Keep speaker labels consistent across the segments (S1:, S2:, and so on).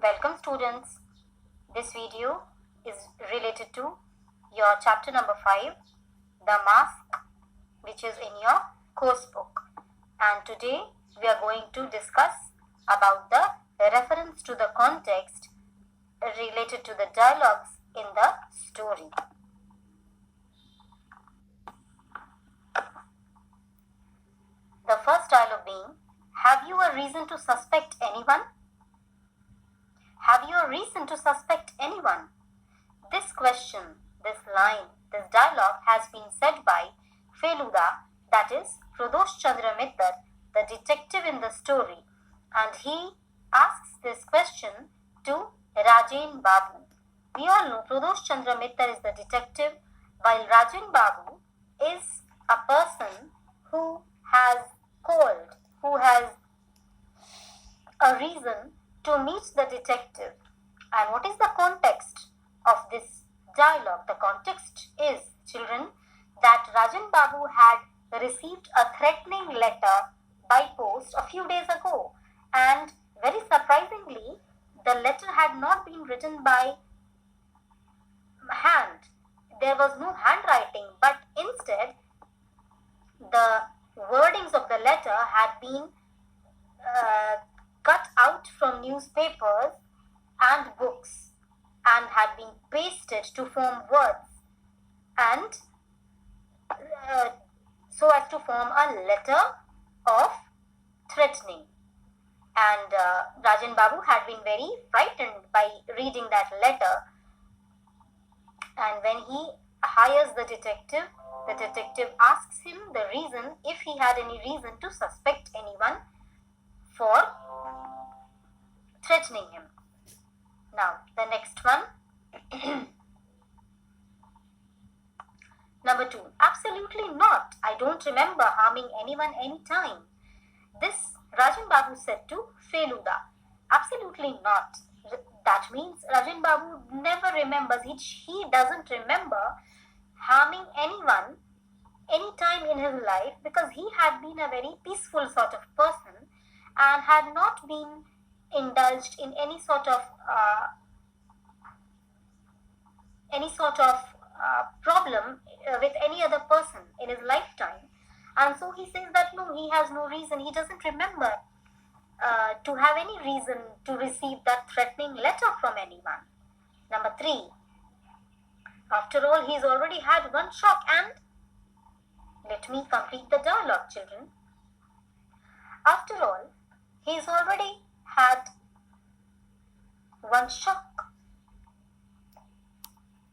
S1: Welcome students. This video is related to your chapter number 5, the mask, which is in your course book. And today we are going to discuss about the reference to the context related to the dialogues in the story. The first dialogue being, have you a reason to suspect anyone? Have you a reason to suspect anyone? This question, this line, this dialogue has been said by Feluda, that is Pradosh Chandra Mittal, the detective in the story, and he asks this question to Rajen Babu. We all know Pradosh Chandra Mittal is the detective, while Rajen Babu is a person who has called, who has a reason to meet the detective. And what is the context of this dialogue? The context is, children, that Rajan Babu had received a threatening letter by post a few days ago, and very surprisingly, the letter had not been written by hand. There was no handwriting, but instead the wordings of the letter had been cut out from newspapers and books and had been pasted to form words and so as to form a letter of threatening. And Rajan Babu had been very frightened by reading that letter, and when he hires the detective asks him the reason, if he had any reason to suspect anyone for threatening him. Now, the next one. Number 2. Absolutely not. I don't remember harming anyone any time. This Rajan Babu said to Feluda. Absolutely not. That means Rajan Babu never remembers, he doesn't remember harming anyone any time in his life, because he had been a very peaceful sort of person and had not been indulged in any sort of problem with any other person in his lifetime. And so he says that no, he has no reason, he doesn't remember to have any reason to receive that threatening letter from anyone. Number 3. After all, he's already had one shock, and let me complete the dialogue, children. After all, he's already had one shock.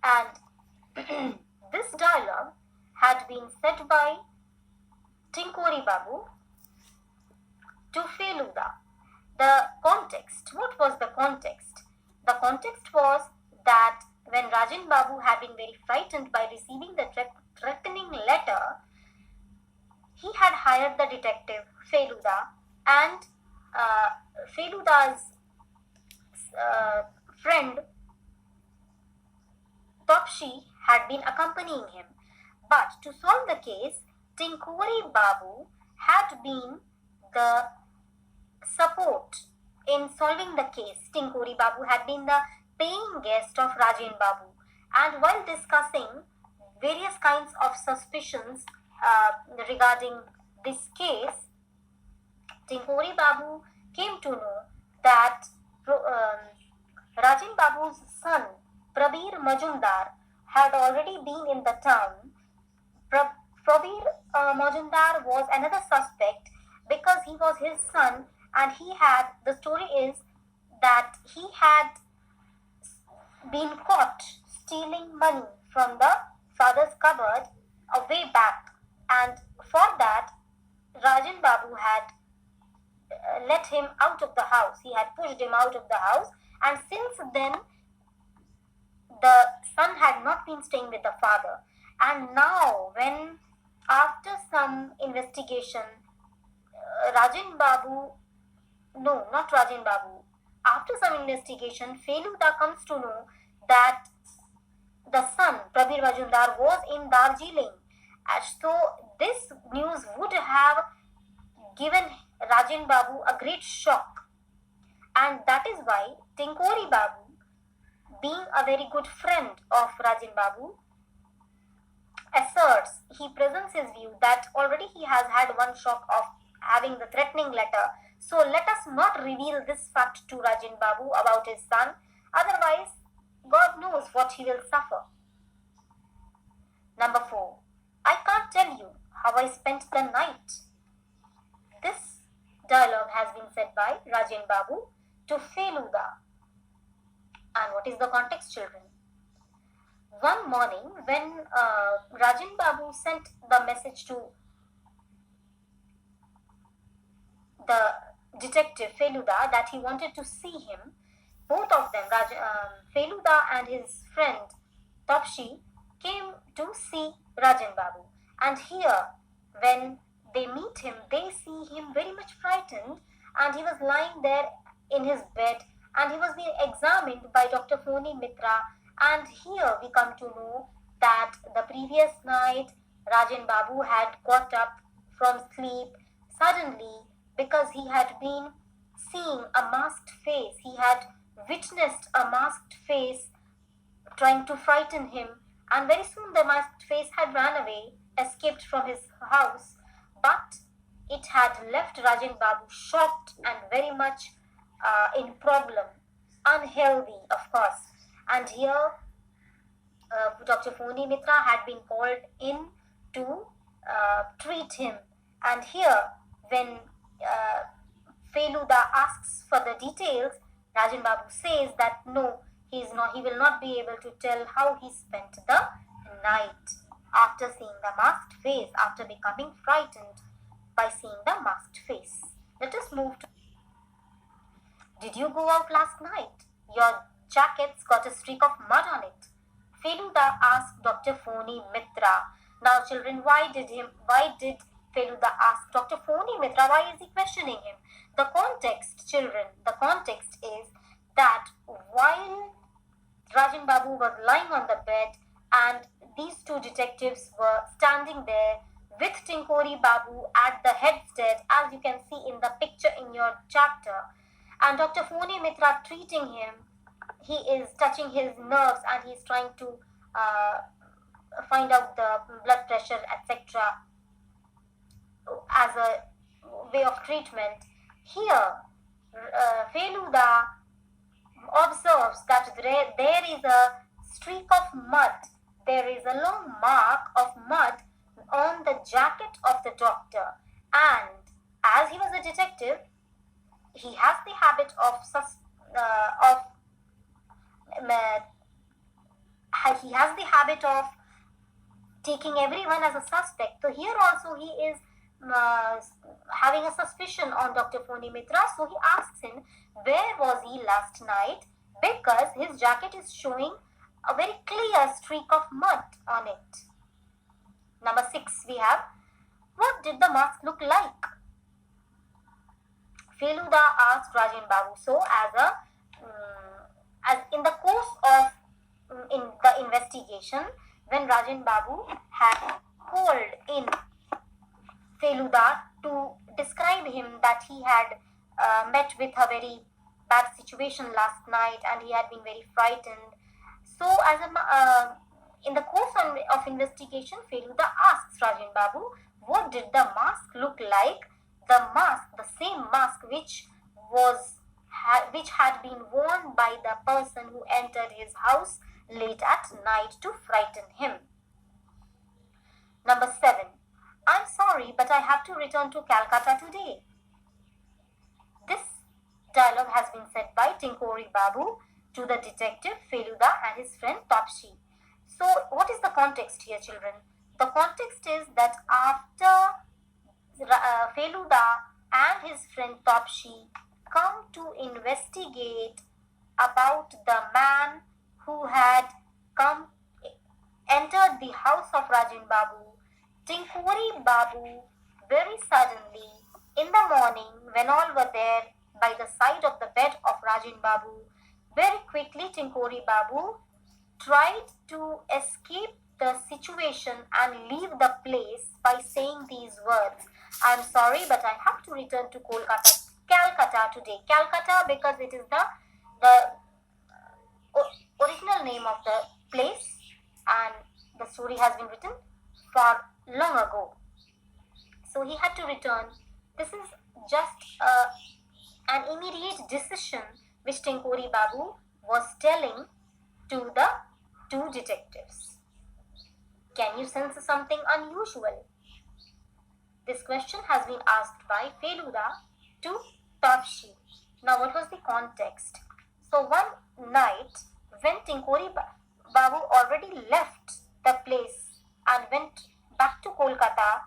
S1: And this dialogue had been said by Tinkori Babu to Feluda. The context, what was the context? The context was that when Rajan Babu had been very frightened by receiving the threatening letter, he had hired the detective Feluda, and Feluda's friend Topshi had been accompanying him. But to solve the case, Tinkori Babu had been the support in solving the case. Tinkori Babu had been the paying guest of Rajan Babu, and while discussing various kinds of suspicions regarding this case, Tinkori Babu came to know that Rajan Babu's son Prabir Majumdar had already been in the town. Prabir Majumdar was another suspect because he was his son, and the story is that he had been caught stealing money from the father's cupboard a way back, and for that Rajan Babu had let him out of the house. He had pushed him out of the house, and since then the son had not been staying with the father. And now, when after some investigation, after some investigation, Feluda comes to know that the son, Prabir Majumdar, was in Darjeeling. So this news would have given Rajan Babu a great shock. And that is why Tinkori Babu, being a very good friend of Rajan Babu, he presents his view that already he has had one shock of having the threatening letter. So let us not reveal this fact to Rajan Babu about his son. Otherwise, God knows what he will suffer. Number 4. I can't tell you how I spent the night. This dialogue has been said by Rajan Babu to Feluda. And what is the context, children? One morning when Rajan Babu sent the message to the detective Feluda that he wanted to see him, both of them, Feluda and his friend Topshi, came to see Rajan Babu. And here, when they meet him, they see him very much frightened, and he was lying there in his bed, and he was being examined by Dr. Foni Mitra. And here we come to know that the previous night Rajan Babu had got up from sleep suddenly because he had been seeing a masked face. He had witnessed a masked face trying to frighten him, and very soon the masked face had run away, escaped from his house, but it had left Rajan Babu shocked and very much in problem, unhealthy, of course. And here Dr. Foni Mitra had been called in to treat him. And here, when Feluda asks for the details, Rajan Babu says that no, he will not be able to tell how he spent the night after seeing the masked face, after becoming frightened by seeing the masked face. Let us move to. Did you go out last night? Your jacket's got a streak of mud on it. Feluda asked Dr. Foni Mitra. Now, children, why did Feluda ask Dr. Foni Mitra? Why is he questioning him? The context, children, the context is that while Rajan Babu was lying on the bed and these two detectives were standing there with Tinkori Babu at the headstead, as you can see in the picture in your chapter, and Dr. Foni Mitra treating him, he is touching his nerves and he is trying to find out the blood pressure, etc. as a way of treatment. Here, Feluda observes that there is a streak of mud. There is a long mark of mud on the jacket of the doctor. And as he was a detective, he has the habit of taking everyone as a suspect. So here also he is having a suspicion on Dr. Foni Mitra. So he asks him, where was he last night? Because his jacket is showing a very clear streak of mud on it. Number 6 we have, what did the mask look like? Feluda asked Rajan Babu. So as in the course of in the investigation, when Rajan Babu had called in Feluda to describe him that he had met with a very bad situation last night and he had been very frightened. So in the course of investigation, Feluda asks Rajan Babu, what did the mask look like? The mask, the same mask which had been worn by the person who entered his house late at night to frighten him. Number 7. I'm sorry, but I have to return to Calcutta today. This dialogue has been said by Tinkori Babu to the detective Feluda and his friend Topshi. So, what is the context here, children? The context is that after Feluda and his friend Topshi come to investigate about the man who had entered the house of Rajan Babu, Tinkori Babu very suddenly in the morning when all were there by the side of the bed of Rajan Babu, very quickly Tinkori Babu tried to escape the situation and leave the place by saying these words, I'm sorry, but I have to return to Calcutta today. Calcutta because it is the the original name of the place, and the story has been written far long ago. So he had to return. This is just an immediate decision which Tinkori Babu was telling to the two detectives. Can you sense something unusual? This question has been asked by Feluda to Topshi. Now, what was the context? So, one night when Tinkori Babu already left the place and went back to Kolkata,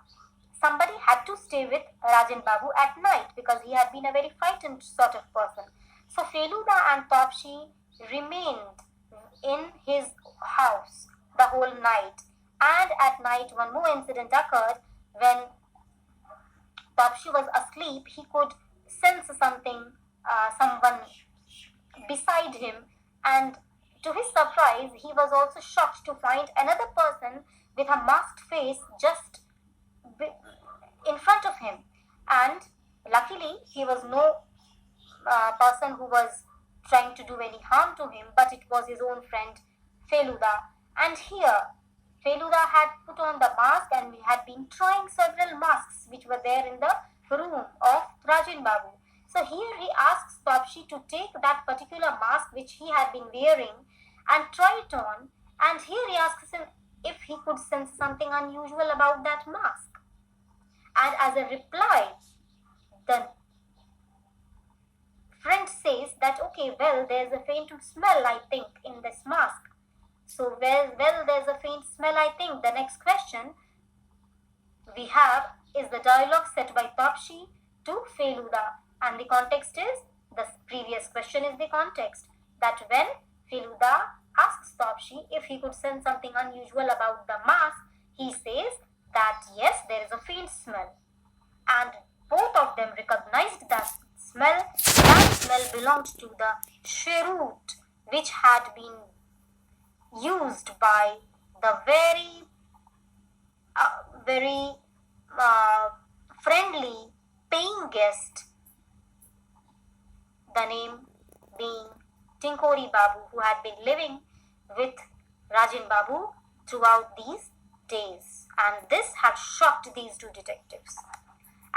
S1: somebody had to stay with Rajan Babu at night because he had been a very frightened sort of person. So, Feluda and Topshi remained in his house the whole night. And at night, one more incident occurred when Topshi was asleep. He could sense something, someone beside him, and to his surprise, he was also shocked to find another person with a masked face just in front of him. And luckily, he was no person who was trying to do any harm to him, but it was his own friend Feluda. And here, Feluda had put on the mask and had been trying several masks which were there in the room of Rajan Babu. So here he asks Topshi to take that particular mask which he had been wearing and try it on. And here he asks him if he could sense something unusual about that mask. And as a reply, the friend says that, okay, well, there's a faint smell, I think, in this mask. So, well, there's a faint smell, I think. The next question we have is the dialogue set by Topshi to Feluda. And the context is, the previous question is the context. That when Feluda asks Topshi if he could sense something unusual about the mask, he says that yes, there is a faint smell. And both of them recognized that smell. That smell belonged to the cheroot which had been used by the very friendly paying guest, the name being Tinkori Babu, who had been living with Rajan Babu throughout these days. And this had shocked these two detectives.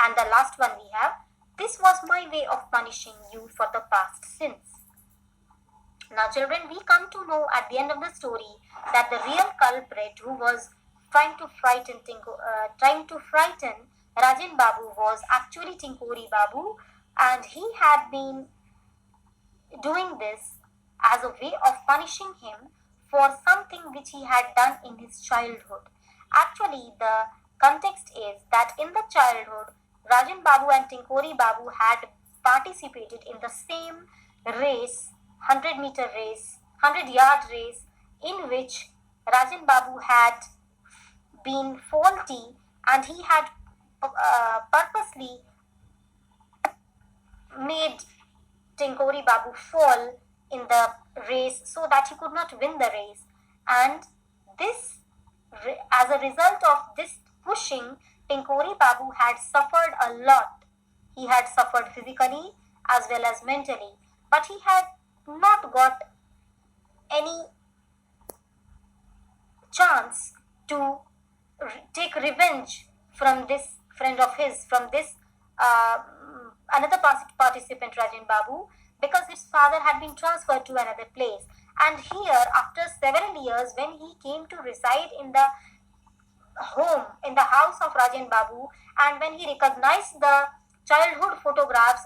S1: And the last one we have, this was my way of punishing you for the past sins. Now children, we come to know at the end of the story that the real culprit who was trying to frighten Rajan Babu was actually Tinkori Babu, and he had been doing this as a way of punishing him for something which he had done in his childhood. Actually, the context is that in the childhood, Rajan Babu and Tinkori Babu had participated in the same race, 100-meter race, 100-yard race, in which Rajan Babu had been faulty and he had purposely made Tinkori Babu fall in the race so that he could not win the race. And this, as a result of this pushing, Tinkori Babu had suffered a lot. He had suffered physically as well as mentally, but he had not got any chance to take revenge from this friend of his, from this another participant, Rajan Babu, because his father had been transferred to another place. And here, after several years, when he came to reside in the home, in the house of Rajan Babu, and when he recognized the childhood photograph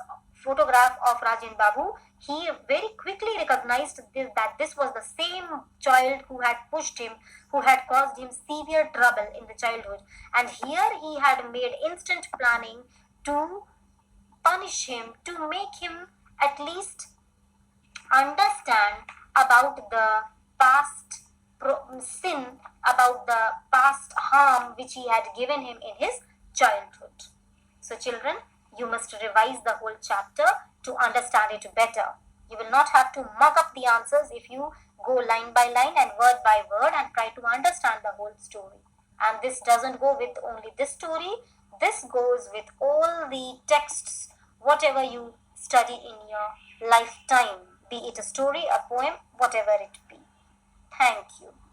S1: of Rajan Babu, he very quickly recognized that this was the same child who had pushed him, who had caused him severe trouble in the childhood. And here he had made instant planning to punish him, to make him at least understand about the past sin, about the past harm which he had given him in his childhood. So children, you must revise the whole chapter to understand it better. You will not have to mug up the answers if you go line by line and word by word and try to understand the whole story. And this doesn't go with only this story, this goes with all the texts, whatever you study in your lifetime. be it a story, a poem, whatever it be. Thank you.